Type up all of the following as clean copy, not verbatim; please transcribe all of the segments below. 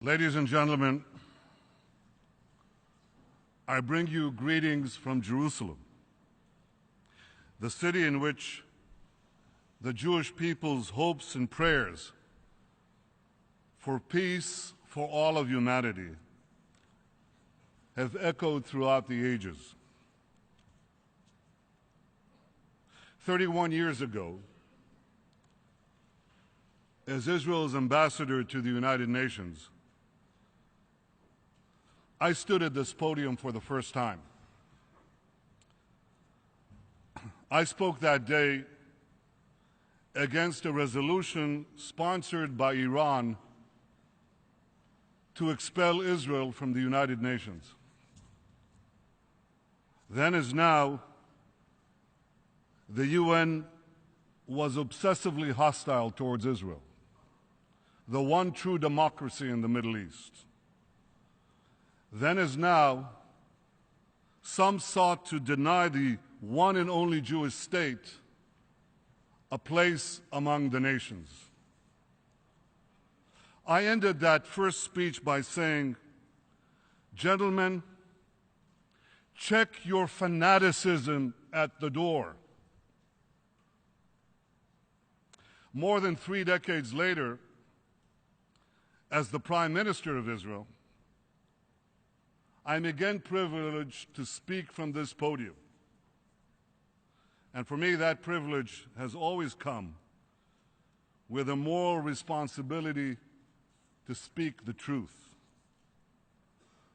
Ladies and gentlemen, I bring you greetings from Jerusalem, the city in which the Jewish people's hopes and prayers for peace for all of humanity have echoed throughout the ages. 31 years ago, as Israel's ambassador to the United Nations, I stood at this podium for the first time. I spoke that day against a resolution sponsored by Iran to expel Israel from the United Nations. Then as now, the UN was obsessively hostile towards Israel, the one true democracy in the Middle East. Then as now, some sought to deny the one and only Jewish state a place among the nations. I ended that first speech by saying, "Gentlemen, check your fanaticism at the door." More than 3 decades later, as the Prime Minister of Israel, I'm again privileged to speak from this podium. And for me, that privilege has always come with a moral responsibility to speak the truth.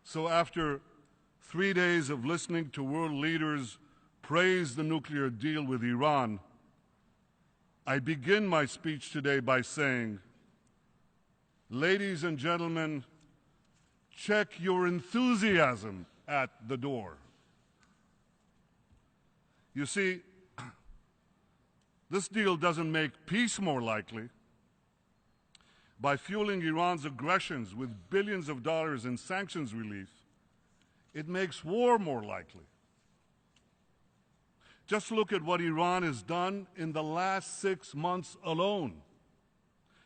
So after 3 days of listening to world leaders praise the nuclear deal with Iran, I begin my speech today by saying, ladies and gentlemen, check your enthusiasm at the door. You see, this deal doesn't make peace more likely. By fueling Iran's aggressions with billions of dollars in sanctions relief, it makes war more likely. Just look at what Iran has done in the last 6 months alone,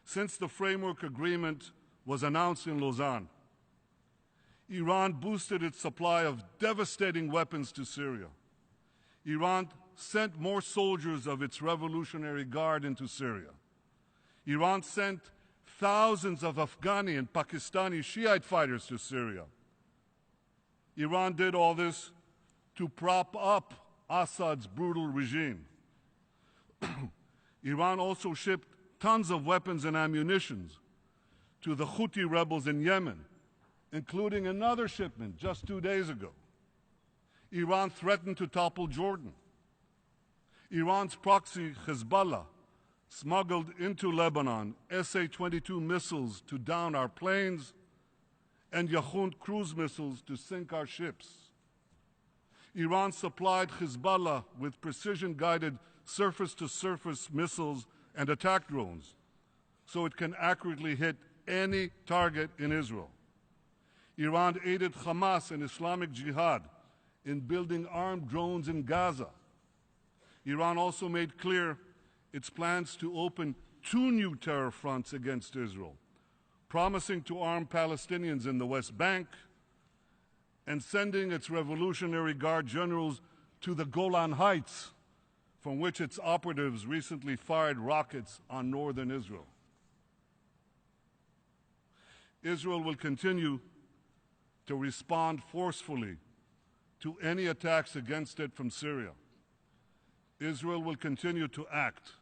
since the framework agreement was announced in Lausanne. Iran boosted its supply of devastating weapons to Syria. Iran sent more soldiers of its Revolutionary Guard into Syria. Iran sent thousands of Afghani and Pakistani Shiite fighters to Syria. Iran did all this to prop up Assad's brutal regime. Iran also shipped tons of weapons and ammunition to the Houthi rebels in Yemen, including another shipment just 2 days ago. Iran threatened to topple Jordan. Iran's proxy, Hezbollah, smuggled into Lebanon SA-22 missiles to down our planes and Yahud cruise missiles to sink our ships. Iran supplied Hezbollah with precision-guided surface-to-surface missiles and attack drones so it can accurately hit any target in Israel. Iran aided Hamas and Islamic Jihad in building armed drones in Gaza. Iran also made clear its plans to open 2 new terror fronts against Israel, promising to arm Palestinians in the West Bank and sending its Revolutionary Guard generals to the Golan Heights, from which its operatives recently fired rockets on northern Israel. Israel will continue to respond forcefully to any attacks against it from Syria. Israel will continue to act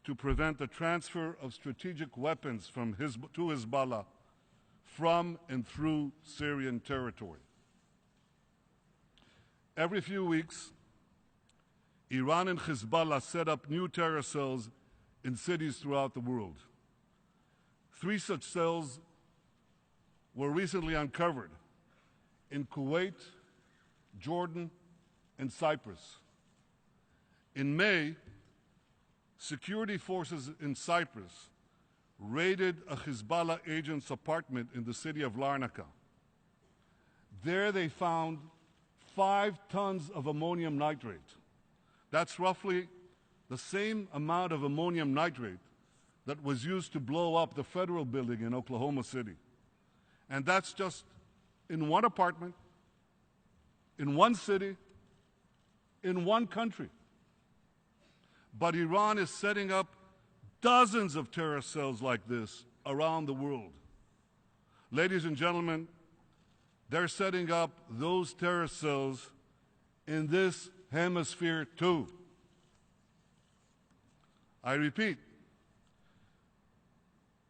to prevent the transfer of strategic weapons to Hezbollah from and through Syrian territory. Every few weeks, Iran and Hezbollah set up new terror cells in cities throughout the world. 3 such cells were recently uncovered in Kuwait, Jordan, and Cyprus. In May, security forces in Cyprus raided a Hezbollah agent's apartment in the city of Larnaca. There they found 5 tons of ammonium nitrate. That's roughly the same amount of ammonium nitrate that was used to blow up the federal building in Oklahoma City. And that's just in one apartment, in one city, in one country. But Iran is setting up dozens of terrorist cells like this around the world. Ladies and gentlemen, they're setting up those terrorist cells in this hemisphere too. I repeat,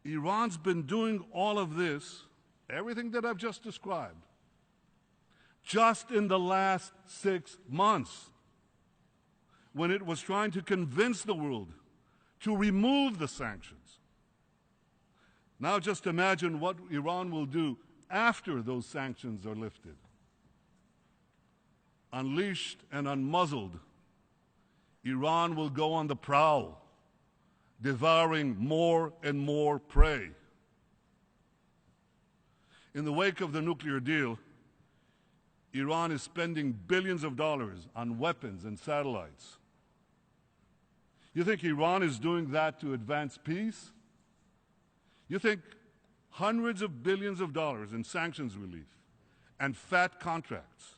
Iran's been doing all of this, everything that I've just described, just in the last 6 months, when it was trying to convince the world to remove the sanctions. Now just imagine what Iran will do after those sanctions are lifted. Unleashed and unmuzzled, Iran will go on the prowl, devouring more and more prey. In the wake of the nuclear deal, Iran is spending billions of dollars on weapons and satellites. You think Iran is doing that to advance peace? You think hundreds of billions of dollars in sanctions relief and fat contracts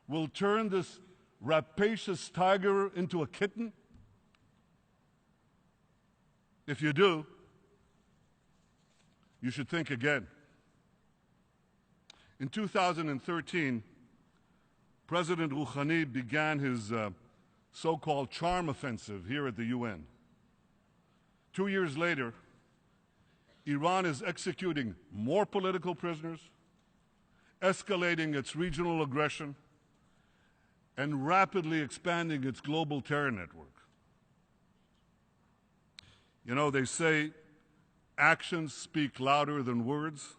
will turn this rapacious tiger into a kitten? If you do, you should think again. In 2013, President Rouhani began his so-called charm offensive here at the UN. 2 years later, Iran is executing more political prisoners, escalating its regional aggression, and rapidly expanding its global terror network. You know, they say actions speak louder than words.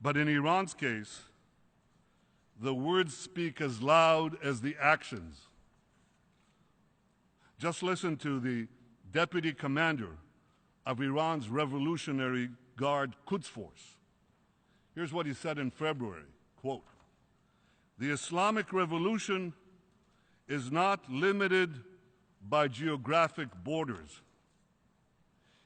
But in Iran's case, the words speak as loud as the actions. Just listen to the deputy commander of Iran's Revolutionary Guard Quds Force. Here's what he said in February, quote, "The Islamic Revolution is not limited by geographic borders."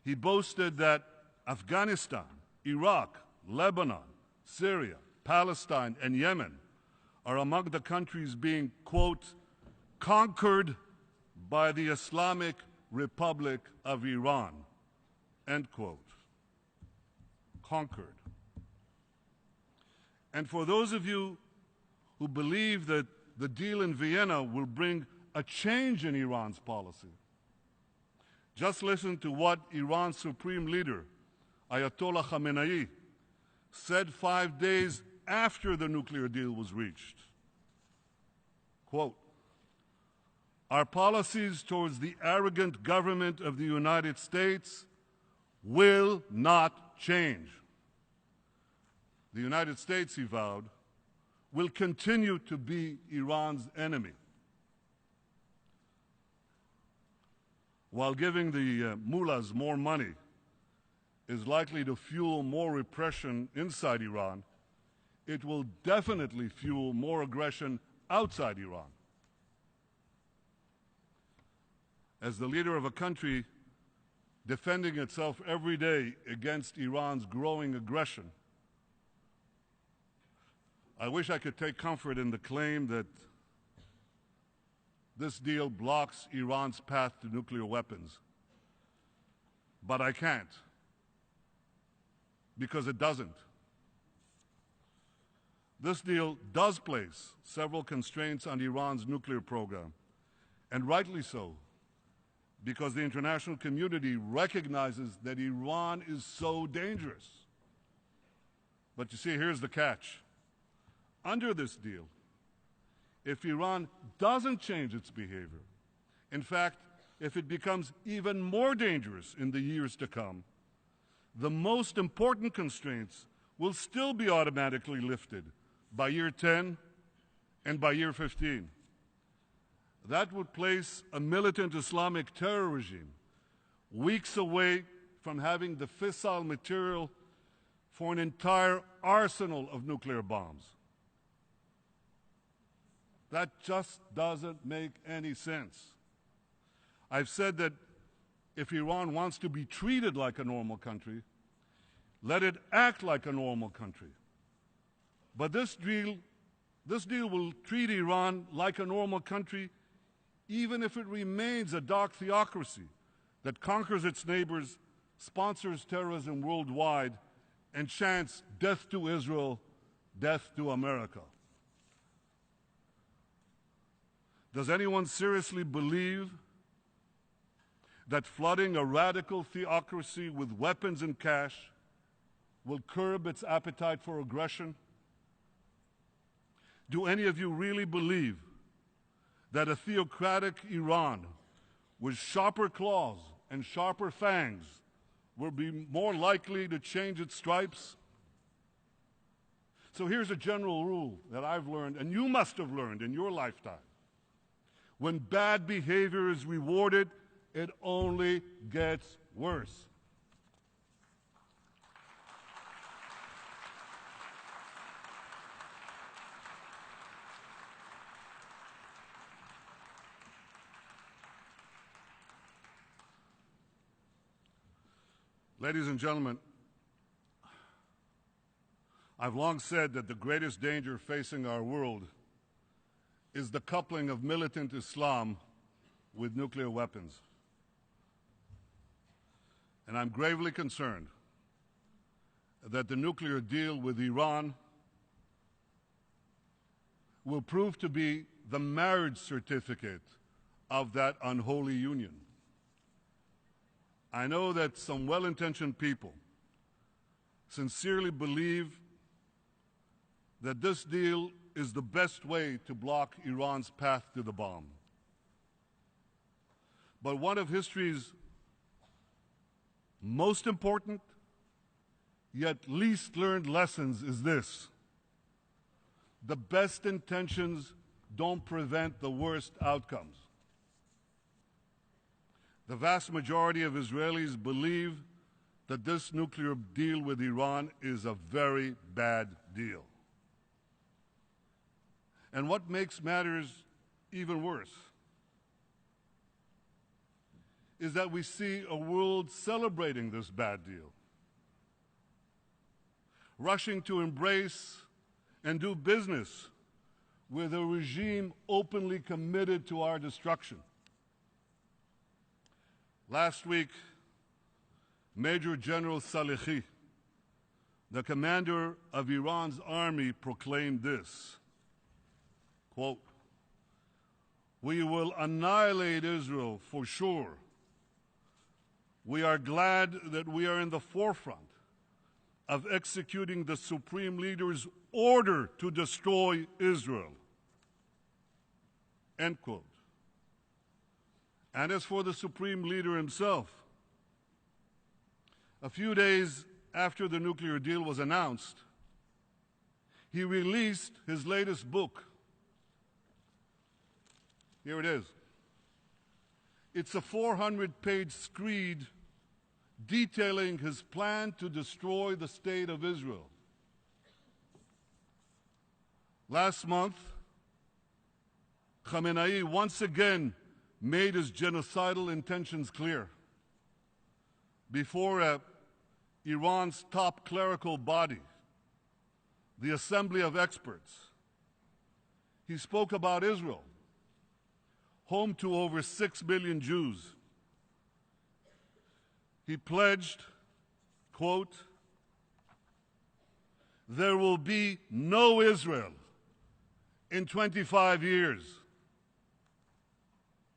He boasted that Afghanistan, Iraq, Lebanon, Syria, Palestine, and Yemen are among the countries being, quote, "conquered by the Islamic Republic of Iran," end quote. Conquered. And for those of you who believe that the deal in Vienna will bring a change in Iran's policy, just listen to what Iran's supreme leader, Ayatollah Khamenei, said 5 days after the nuclear deal was reached. Quote, "Our policies towards the arrogant government of the United States will not change. The United States," he vowed, "will continue to be Iran's enemy." While giving the mullahs more money is likely to fuel more repression inside Iran, it will definitely fuel more aggression outside Iran. As the leader of a country defending itself every day against Iran's growing aggression, I wish I could take comfort in the claim that this deal blocks Iran's path to nuclear weapons. But I can't, because it doesn't. This deal does place several constraints on Iran's nuclear program, and rightly so, because the international community recognizes that Iran is so dangerous. But you see, here's the catch. Under this deal, if Iran doesn't change its behavior, in fact, if it becomes even more dangerous in the years to come, the most important constraints will still be automatically lifted by year 10 and by year 15. That would place a militant Islamic terror regime weeks away from having the fissile material for an entire arsenal of nuclear bombs. That just doesn't make any sense. I've said that if Iran wants to be treated like a normal country, Let it act like a normal country. But this deal will treat Iran like a normal country, even if it remains a dark theocracy that conquers its neighbors, sponsors terrorism worldwide, and chants death to Israel, death to America. Does anyone seriously believe that flooding a radical theocracy with weapons and cash will curb its appetite for aggression? Do any of you really believe that a theocratic Iran with sharper claws and sharper fangs will be more likely to change its stripes? So here's a general rule that I've learned, and you must have learned in your lifetime. When bad behavior is rewarded, it only gets worse. Ladies and gentlemen, I've long said that the greatest danger facing our world is the coupling of militant Islam with nuclear weapons. And I'm gravely concerned that the nuclear deal with Iran will prove to be the marriage certificate of that unholy union. I know that some well-intentioned people sincerely believe that this deal is the best way to block Iran's path to the bomb. But one of history's most important, yet least learned lessons is this: the best intentions don't prevent the worst outcomes. The vast majority of Israelis believe that this nuclear deal with Iran is a very bad deal. And what makes matters even worse is that we see a world celebrating this bad deal, rushing to embrace and do business with a regime openly committed to our destruction. Last week, Major General Salehi, the commander of Iran's army, proclaimed this, quote, "We will annihilate Israel for sure. We are glad that we are in the forefront of executing the Supreme Leader's order to destroy Israel." End quote. And as for the Supreme Leader himself, a few days after the nuclear deal was announced, he released his latest book. Here it is. It's a 400-page screed detailing his plan to destroy the state of Israel. Last month, Khamenei once again made his genocidal intentions clear before Iran's top clerical body, the Assembly of Experts. He spoke about Israel, home to over 6 million Jews. He pledged, quote, "There will be no Israel in 25 years."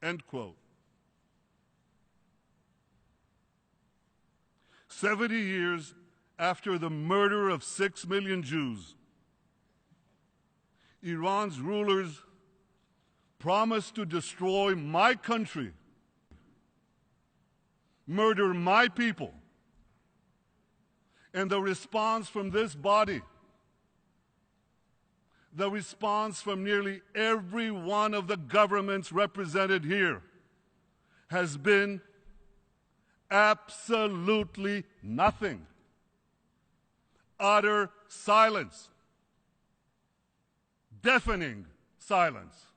End quote. 70 years after the murder of 6 million Jews, Iran's rulers promised to destroy my country, murder my people. And the response from this body, the response from nearly every one of the governments represented here, has been absolutely nothing. Utter silence. Deafening silence.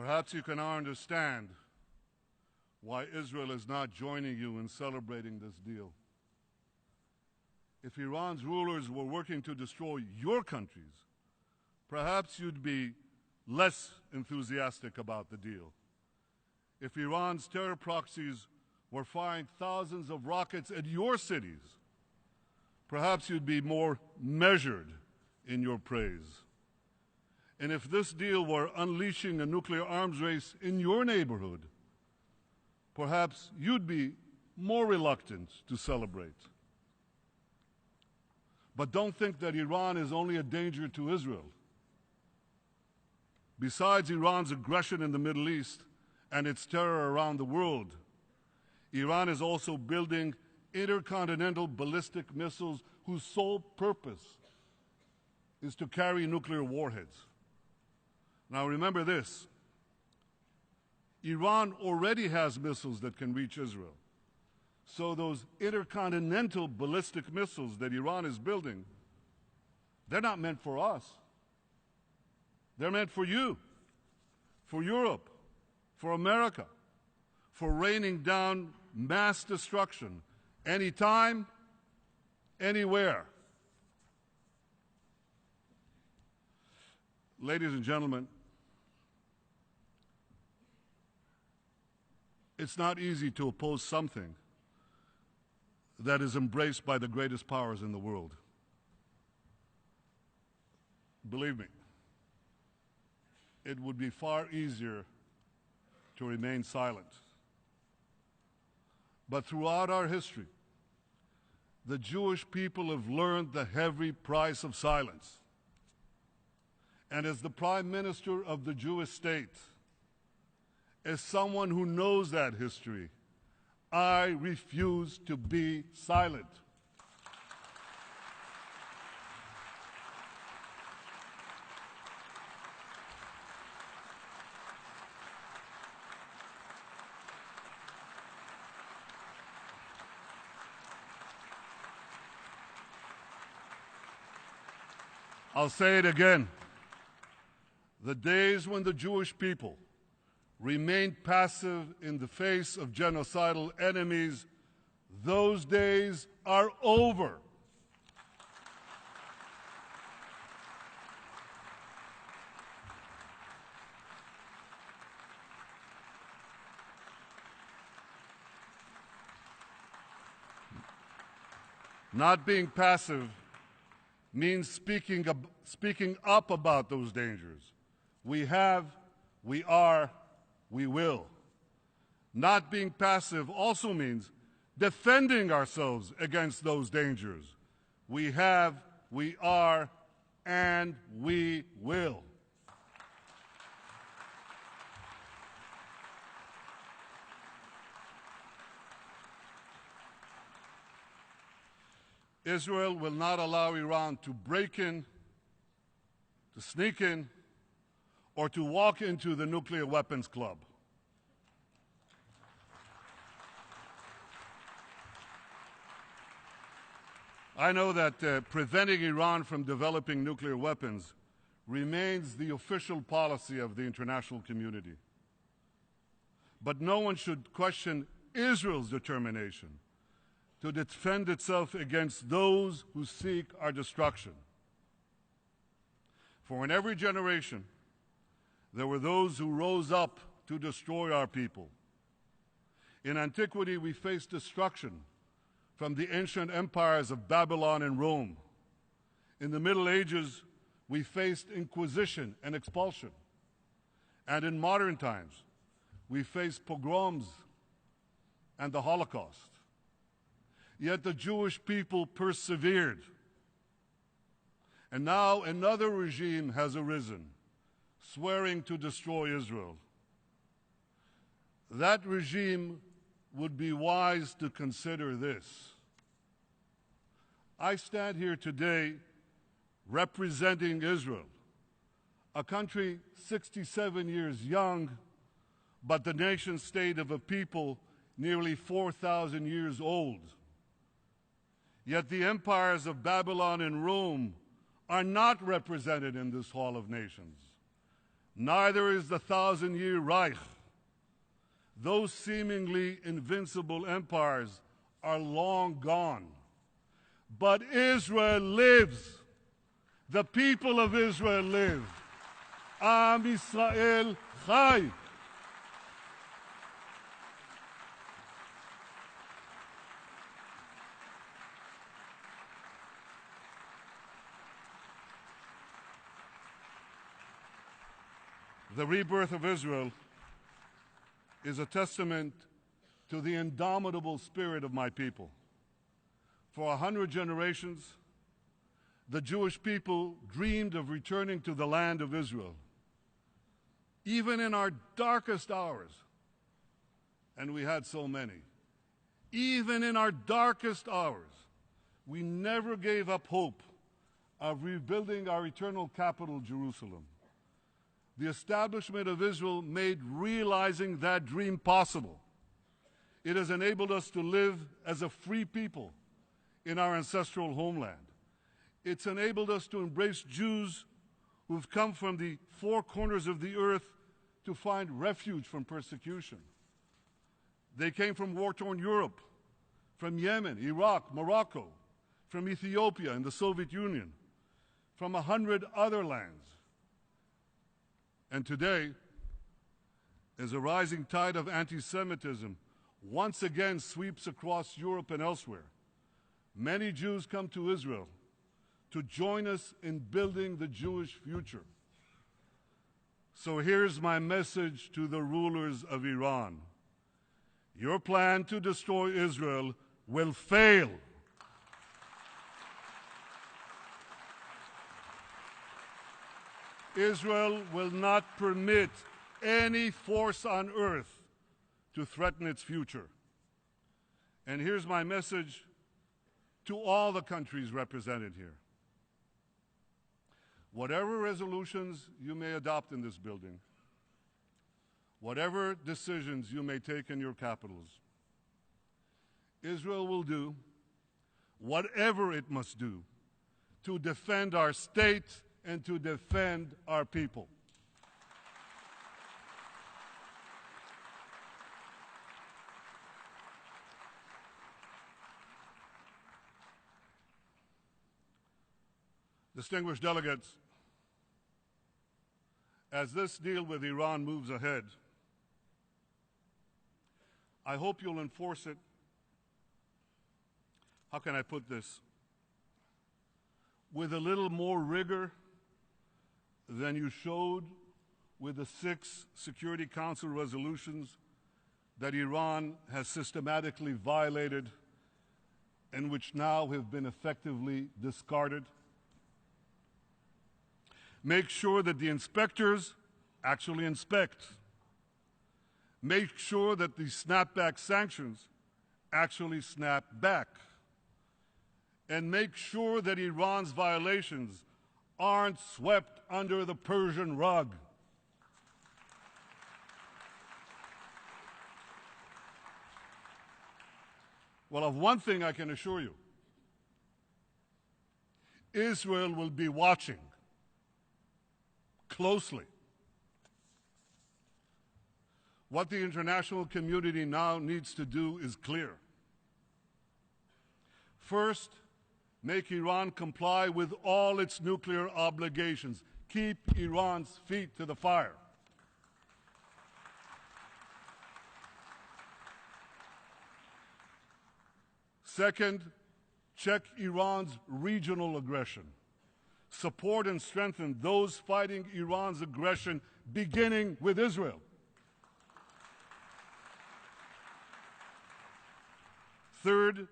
Perhaps you can now understand why Israel is not joining you in celebrating this deal. If Iran's rulers were working to destroy your countries, perhaps you'd be less enthusiastic about the deal. If Iran's terror proxies were firing thousands of rockets at your cities, perhaps you'd be more measured in your praise. And if this deal were unleashing a nuclear arms race in your neighborhood, perhaps you'd be more reluctant to celebrate. But don't think that Iran is only a danger to Israel. Besides Iran's aggression in the Middle East and its terror around the world, Iran is also building intercontinental ballistic missiles whose sole purpose is to carry nuclear warheads. Now remember this, Iran already has missiles that can reach Israel. So those intercontinental ballistic missiles that Iran is building, they're not meant for us. They're meant for you, for Europe, for America, for raining down mass destruction anytime, anywhere. Ladies and gentlemen, it's not easy to oppose something that is embraced by the greatest powers in the world. Believe me, it would be far easier to remain silent. But throughout our history, the Jewish people have learned the heavy price of silence. And as the Prime Minister of the Jewish state, as someone who knows that history, I refuse to be silent. I'll say it again. The days when the Jewish people remained passive in the face of genocidal enemies, those days are over. Not being passive means speaking up about those dangers. We have, we are, we will. Not being passive also means defending ourselves against those dangers. We have, we are, and we will. Israel will not allow Iran to break in, to sneak in, or to walk into the nuclear weapons club. I know that preventing Iran from developing nuclear weapons remains the official policy of the international community. But no one should question Israel's determination to defend itself against those who seek our destruction. For in every generation, there were those who rose up to destroy our people. In antiquity, we faced destruction from the ancient empires of Babylon and Rome. In the Middle Ages, we faced inquisition and expulsion. And in modern times, we face pogroms and the Holocaust. Yet the Jewish people persevered. And now another regime has arisen, swearing to destroy Israel. That regime would be wise to consider this. I stand here today representing Israel, a country 67 years young, but the nation state of a people nearly 4,000 years old. Yet the empires of Babylon and Rome are not represented in this Hall of Nations. Neither is the thousand-year Reich. Those seemingly invincible empires are long gone. But Israel lives. The people of Israel live. Am Yisrael Chai. The rebirth of Israel is a testament to the indomitable spirit of my people. For 100 generations, the Jewish people dreamed of returning to the land of Israel. Even in our darkest hours, and we had so many, even in our darkest hours, we never gave up hope of rebuilding our eternal capital, Jerusalem. The establishment of Israel made realizing that dream possible. It has enabled us to live as a free people in our ancestral homeland. It's enabled us to embrace Jews who've come from the four corners of the earth to find refuge from persecution. They came from war-torn Europe, from Yemen, Iraq, Morocco, from Ethiopia and the Soviet Union, from 100 other lands. And today, as a rising tide of anti-Semitism once again sweeps across Europe and elsewhere, many Jews come to Israel to join us in building the Jewish future. So here's my message to the rulers of Iran. Your plan to destroy Israel will fail. Israel will not permit any force on earth to threaten its future. And here's my message to all the countries represented here. Whatever resolutions you may adopt in this building, whatever decisions you may take in your capitals, Israel will do whatever it must do to defend our state and to defend our people. Distinguished delegates, as this deal with Iran moves ahead, I hope you'll enforce it. How can I put this? With a little more rigor than you showed with the 6 Security Council resolutions that Iran has systematically violated and which now have been effectively discarded. Make sure that the inspectors actually inspect. Make sure that the snapback sanctions actually snap back. And make sure that Iran's violations aren't swept under the Persian rug. Well, of one thing I can assure you, Israel will be watching closely. What the international community now needs to do is clear. First, make Iran comply with all its nuclear obligations. Keep Iran's feet to the fire. Second, check Iran's regional aggression. Support and strengthen those fighting Iran's aggression, beginning with Israel. Third,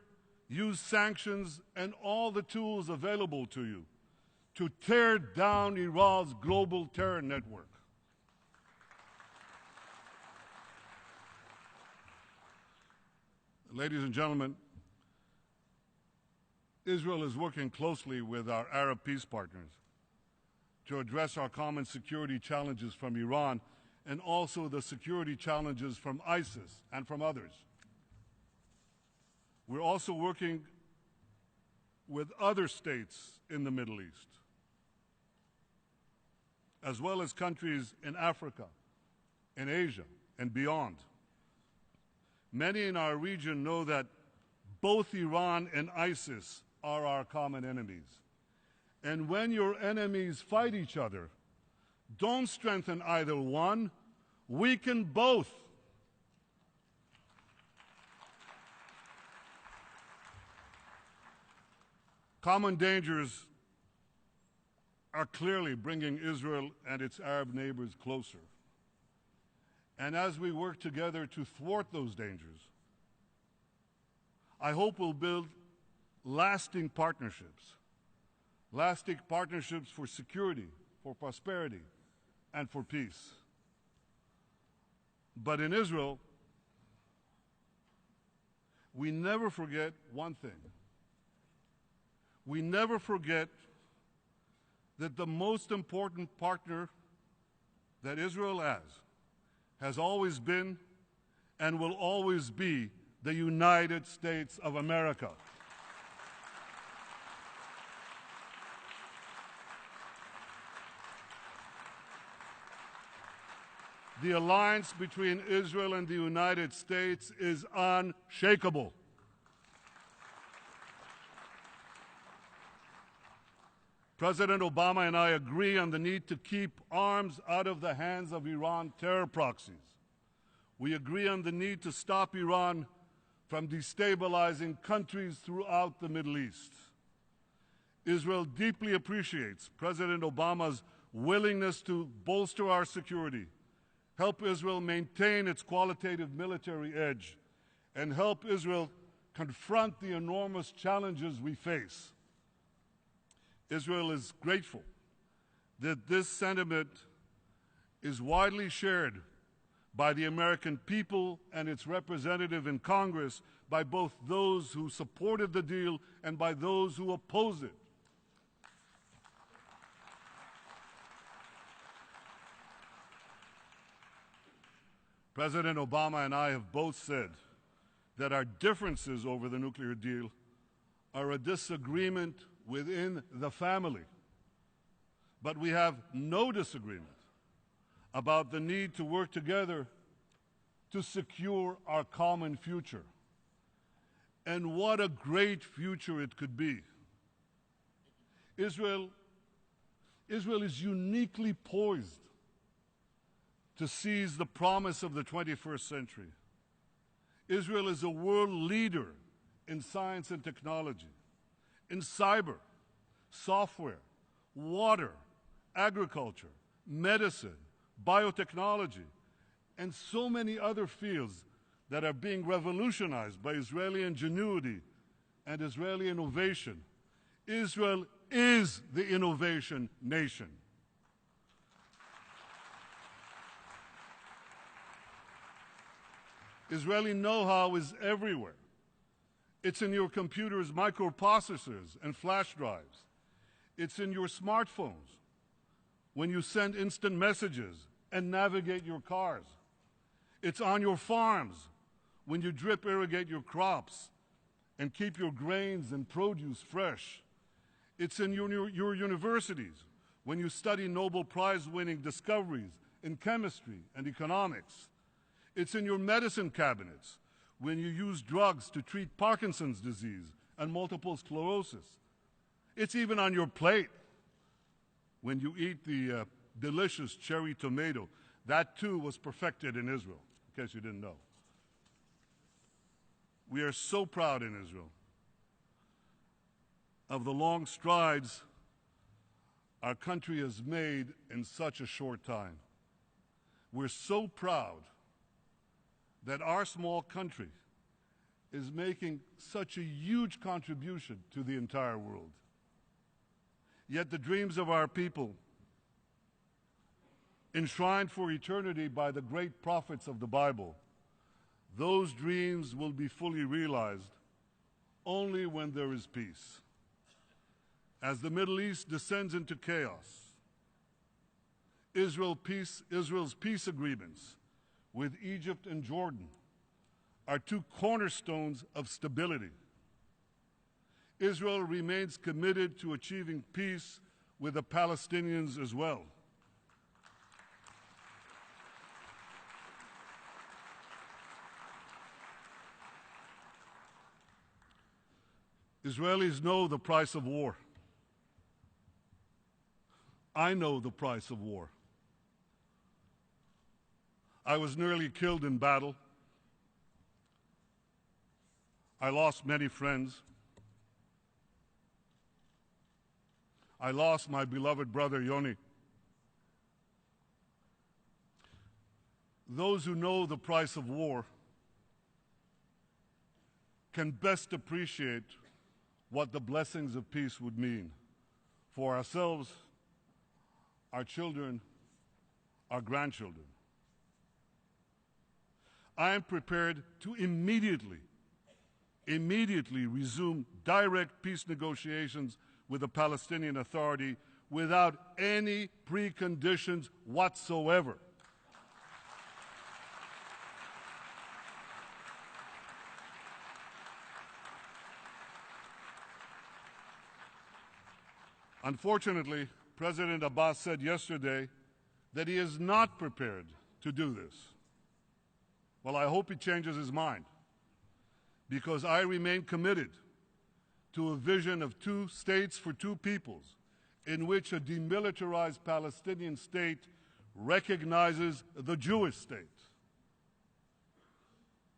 use sanctions and all the tools available to you to tear down Iran's global terror network. Ladies and gentlemen, Israel is working closely with our Arab peace partners to address our common security challenges from Iran and also the security challenges from ISIS and from others. We're also working with other states in the Middle East. as well as countries in Africa, in Asia, and beyond. Many in our region know that both Iran and ISIS are our common enemies. And when your enemies fight each other, don't strengthen either one, weaken both. Common dangers are clearly bringing Israel and its Arab neighbors closer. And as we work together to thwart those dangers, I hope we'll build lasting partnerships for security, for prosperity, and for peace. But in Israel, we never forget one thing. We never forget that the most important partner that Israel has always been and will always be the United States of America. The alliance between Israel and the United States is unshakable. President Obama and I agree on the need to keep arms out of the hands of Iran terror proxies. We agree on the need to stop Iran from destabilizing countries throughout the Middle East. Israel deeply appreciates President Obama's willingness to bolster our security, help Israel maintain its qualitative military edge, and help Israel confront the enormous challenges we face. Israel is grateful that this sentiment is widely shared by the American people and its representative in Congress, by both those who supported the deal and by those who oppose it. President Obama and I have both said that our differences over the nuclear deal are a disagreement within the family. But we have no disagreement about the need to work together to secure our common future. And what a great future it could be. Israel is uniquely poised to seize the promise of the 21st century. Israel is a world leader in science and technology, in cyber, software, water, agriculture, medicine, biotechnology, and so many other fields that are being revolutionized by Israeli ingenuity and Israeli innovation. Israel is the innovation nation. Israeli know-how is everywhere. It's in your computer's microprocessors and flash drives. It's in your smartphones when you send instant messages and navigate your cars. It's on your farms when you drip irrigate your crops and keep your grains and produce fresh. It's in your universities when you study Nobel Prize-winning discoveries in chemistry and economics. It's in your medicine cabinets when you use drugs to treat Parkinson's disease and multiple sclerosis. It's even on your plate when you eat the delicious cherry tomato. That too was perfected in Israel, in case you didn't know. We are so proud in Israel of the long strides our country has made in such a short time. We're so proud that our small country is making such a huge contribution to the entire world. Yet the dreams of our people, enshrined for eternity by the great prophets of the Bible, those dreams will be fully realized only when there is peace. As the Middle East descends into chaos, Israel's peace agreements with Egypt and Jordan are two cornerstones of stability. Israel remains committed to achieving peace with the Palestinians as well. Israelis know the price of war. I know the price of war. I was nearly killed in battle. I lost many friends. I lost my beloved brother Yoni. Those who know the price of war can best appreciate what the blessings of peace would mean for ourselves, our children, our grandchildren. I am prepared to immediately resume direct peace negotiations with the Palestinian Authority without any preconditions whatsoever. Unfortunately, President Abbas said yesterday that he is not prepared to do this. Well, I hope he changes his mind, because I remain committed to a vision of 2 states for 2 peoples, in which a demilitarized Palestinian state recognizes the Jewish state.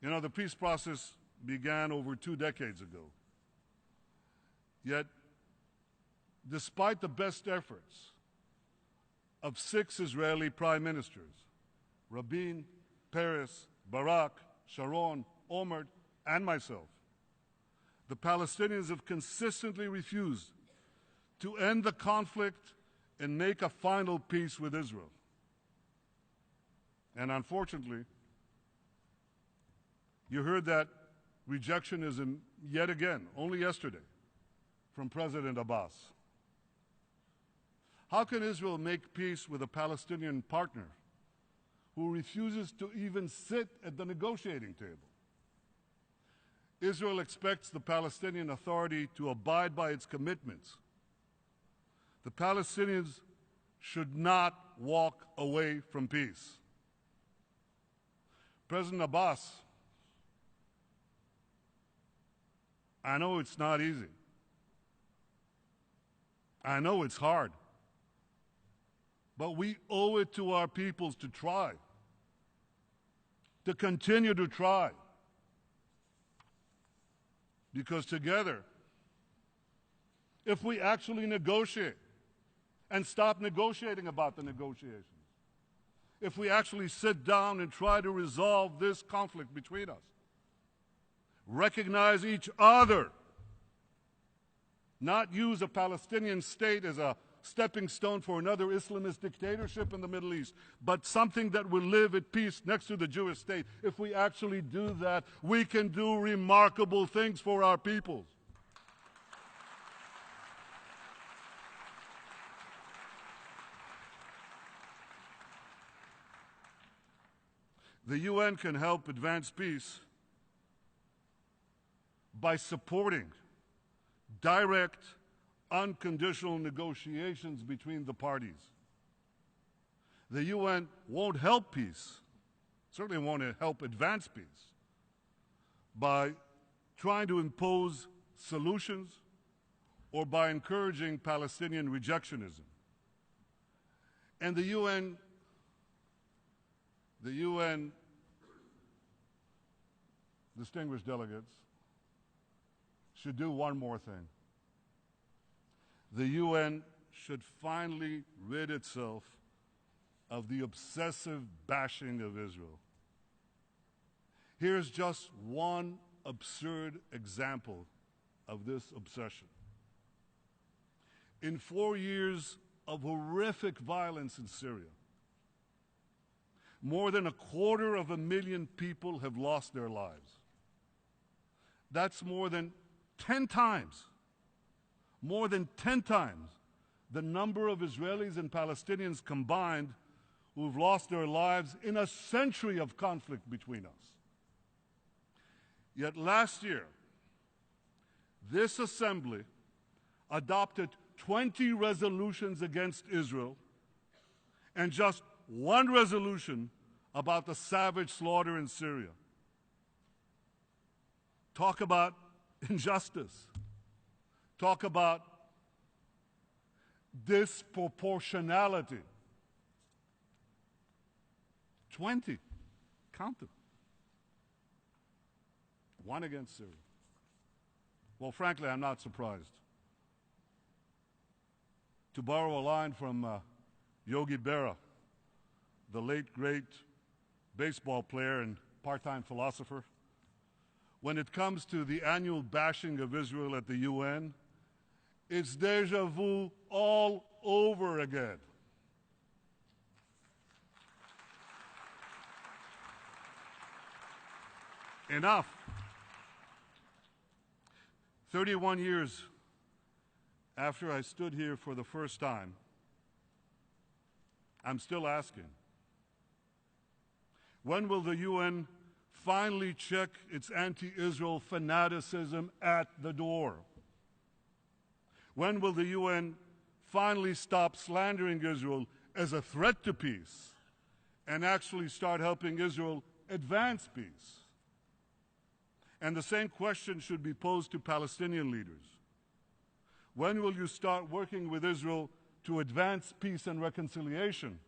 You know, the peace process began over 2 decades ago. Yet, despite the best efforts of 6 Israeli prime ministers, Rabin, Peres, Barak, Sharon, Olmert, and myself, the Palestinians have consistently refused to end the conflict and make a final peace with Israel. And unfortunately, you heard that rejectionism yet again, only yesterday, from President Abbas. How can Israel make peace with a Palestinian partner who refuses to even sit at the negotiating table? Israel expects the Palestinian Authority to abide by its commitments. The Palestinians should not walk away from peace. President Abbas, I know it's not easy. I know it's hard. But we owe it to our peoples to try, to continue to try. Because together, if we actually negotiate and stop negotiating about the negotiations, if we actually sit down and try to resolve this conflict between us, recognize each other, not use a Palestinian state as a stepping stone for another Islamist dictatorship in the Middle East, but something that will live at peace next to the Jewish state. If we actually do that, we can do remarkable things for our peoples. The UN can help advance peace by supporting direct, unconditional negotiations between the parties. The UN won't help peace, certainly won't help advance peace, by trying to impose solutions or by encouraging Palestinian rejectionism. And the UN distinguished delegates should do one more thing. The UN should finally rid itself of the obsessive bashing of Israel. Here's just one absurd example of this obsession. In 4 years of horrific violence in Syria, more than 250,000 people have lost their lives. That's more than 10 times the number of Israelis and Palestinians combined who've lost their lives in a century of conflict between us. Yet last year, this assembly adopted 20 resolutions against Israel and just one resolution about the savage slaughter in Syria. Talk about injustice. talk about disproportionality. 20. Count them. One against Syria. Well, frankly, I'm not surprised. To borrow a line from Yogi Berra, the late, great baseball player and part-time philosopher, when it comes to the annual bashing of Israel at the UN, it's déjà vu all over again. Enough. 31 years after I stood here for the first time, I'm still asking, when will the UN finally check its anti-Israel fanaticism at the door? When will the UN finally stop slandering Israel as a threat to peace and actually start helping Israel advance peace? And the same question should be posed to Palestinian leaders. When will you start working with Israel to advance peace and reconciliation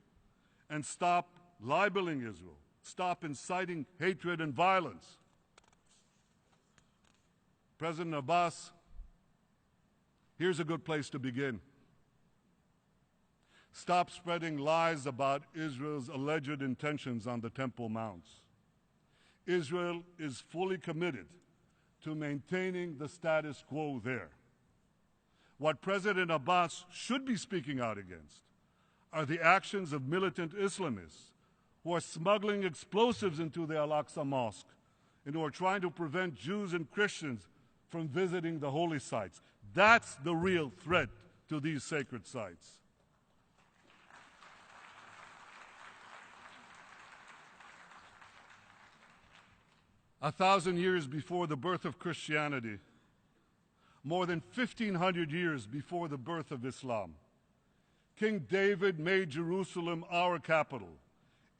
and stop libeling Israel, stop inciting hatred and violence? President Abbas, here's a good place to begin. Stop spreading lies about Israel's alleged intentions on the Temple Mounts. Israel is fully committed to maintaining the status quo there. What President Abbas should be speaking out against are the actions of militant Islamists who are smuggling explosives into the Al-Aqsa Mosque and who are trying to prevent Jews and Christians from visiting the holy sites. That's the real threat to these sacred sites. A 1,000 years before the birth of Christianity, more than 1,500 years before the birth of Islam, King David made Jerusalem our capital,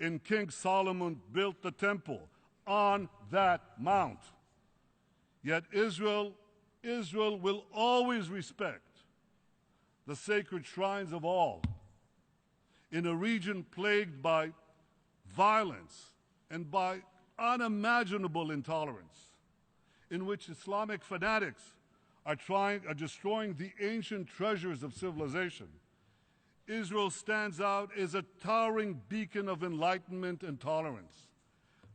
and King Solomon built the temple on that mount. Yet Israel will always respect the sacred shrines of all in a region plagued by violence and by unimaginable intolerance, in which Islamic fanatics are destroying the ancient treasures of civilization. Israel stands out as a towering beacon of enlightenment and tolerance.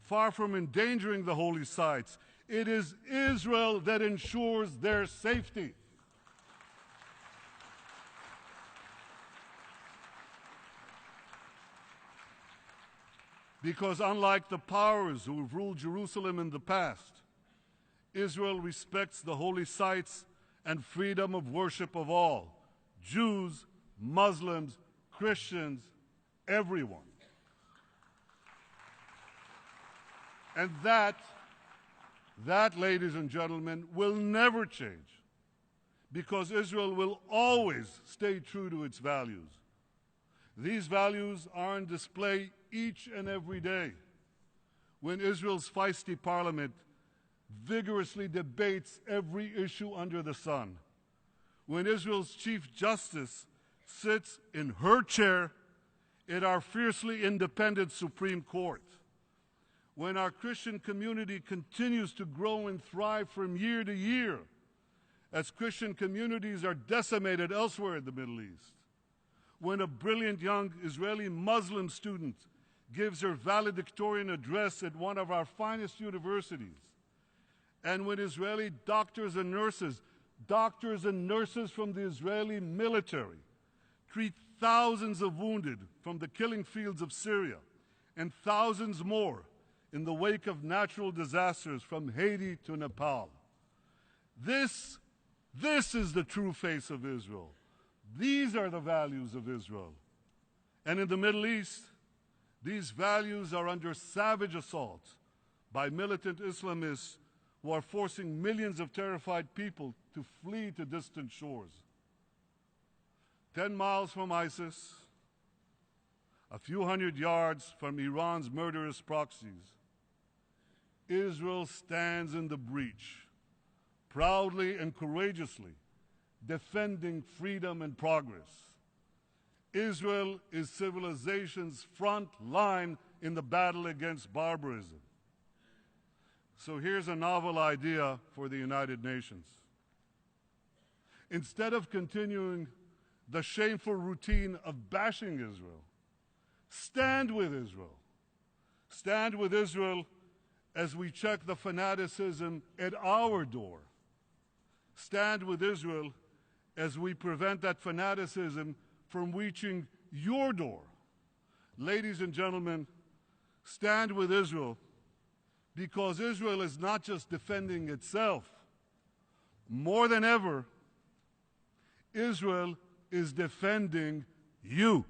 Far from endangering the holy sites, it is Israel that ensures their safety. Because unlike the powers who have ruled Jerusalem in the past, Israel respects the holy sites and freedom of worship of all, Jews, Muslims, Christians, everyone. And that, ladies and gentlemen, will never change, because Israel will always stay true to its values. These values are on display each and every day when Israel's feisty parliament vigorously debates every issue under the sun, when Israel's Chief Justice sits in her chair in our fiercely independent Supreme Court, when our Christian community continues to grow and thrive from year to year as Christian communities are decimated elsewhere in the Middle East, when a brilliant young Israeli Muslim student gives her valedictorian address at one of our finest universities, and when Israeli doctors and nurses from the Israeli military treat thousands of wounded from the killing fields of Syria and thousands more in the wake of natural disasters from Haiti to Nepal. This is the true face of Israel. These are the values of Israel. And in the Middle East, these values are under savage assault by militant Islamists who are forcing millions of terrified people to flee to distant shores. 10 miles from ISIS, a few hundred yards from Iran's murderous proxies, Israel stands in the breach, proudly and courageously, defending freedom and progress. Israel is civilization's front line in the battle against barbarism. So here's a novel idea for the United Nations. Instead of continuing the shameful routine of bashing Israel, stand with Israel. Stand with Israel as we check the fanaticism at our door. Stand with Israel as we prevent that fanaticism from reaching your door. Ladies and gentlemen, stand with Israel, because Israel is not just defending itself. More than ever, Israel is defending you.